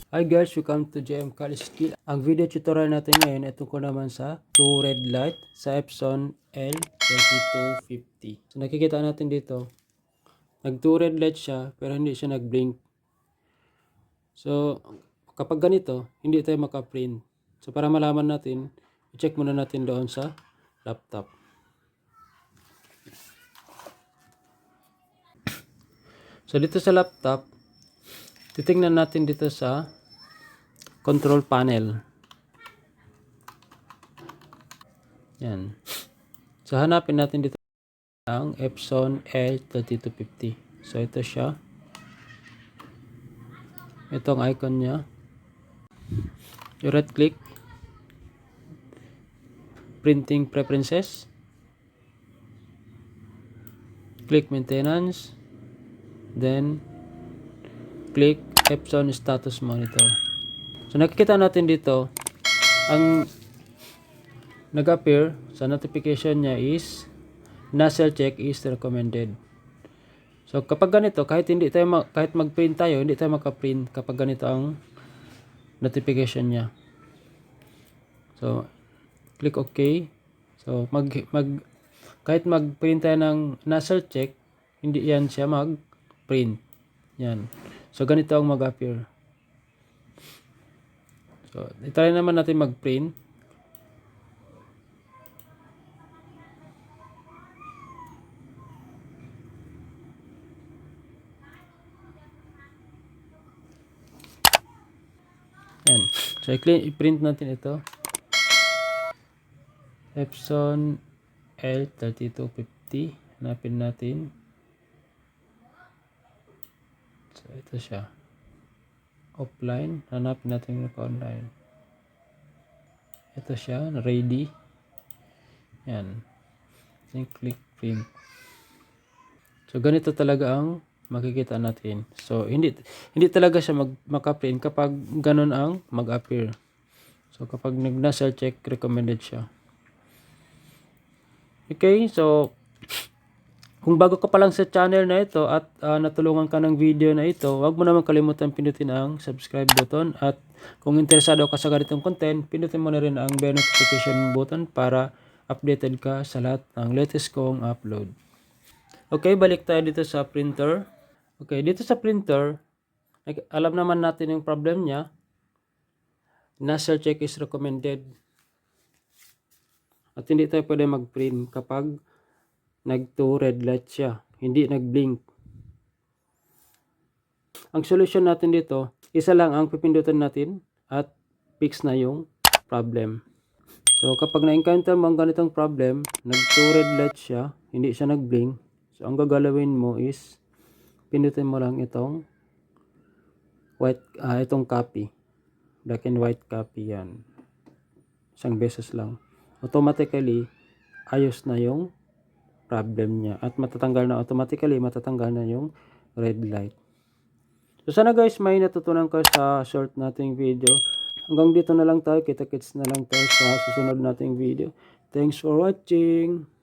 Hi guys, welcome to JM College Skill. Ang video tutorial natin ngayon ay tungkol naman sa 2 red light sa Epson L2250. So nakikita natin dito, nag 2 red light siya pero hindi siya nag-blink. So kapag ganito, hindi tayo maka-print. So para malaman natin, i-check muna natin doon sa laptop. So dito sa laptop, titingnan natin dito sa control panel. Yan. So hanapin natin dito ang Epson L3250. So ito siya. Ito ang icon niya. You right click, printing preferences, click maintenance, then click Epson status monitor. So nakikita natin dito ang nag-appear sa notification niya is nozzle check is recommended. So kapag ganito, kahit mag-print tayo, hindi tayo maka-print kapag ganito ang notification niya. So click OK. So kahit mag-print tayo ng nozzle check, hindi yan siya mag-print. Yan. So ganito ang mag-appear. So try naman natin mag-print. Yan. So i-print natin ito. Epson L3250. Hanapin natin. So ito siya. Offline. Hanapin natin yung online. Ito siya. Ready. Yan. Then click print. So ganito talaga ang makikita natin. So hindi talaga siya maka-print kapag ganun ang mag-appear. So kapag nag-nozzle check, recommended siya. Okay, so kung bago ka pa lang sa channel na ito at natulungan ka ng video na ito, huwag mo naman kalimutan pindutin ang subscribe button, at kung interesado ka sa ganitong content, pindutin mo na rin ang bell notification button para updated ka sa lahat ng latest kong upload. Okay, balik tayo dito sa printer. Okay, dito sa printer, alam naman natin yung problem niya. Nozzle check is recommended. At hindi tayo pwede mag-print kapag nag-2 red light siya, hindi nag-blink. Ang solution natin dito, isa lang ang pipindutin natin at fix na yung problem. So kapag na-encounter mo ang ganitong problem, nag-2 red light siya, hindi siya nag-blink. So ang gagalawin mo is pindutin mo lang itong white, itong copy, black and white copy. Yan, isang beses lang, automatically ayos na yung problem niya at matatanggal na yung red light. So sana guys, may natutunan ka sa short nating video. Hanggang dito na lang tayo, kita-kits na lang tayo sa susunod nating video. Thanks for watching.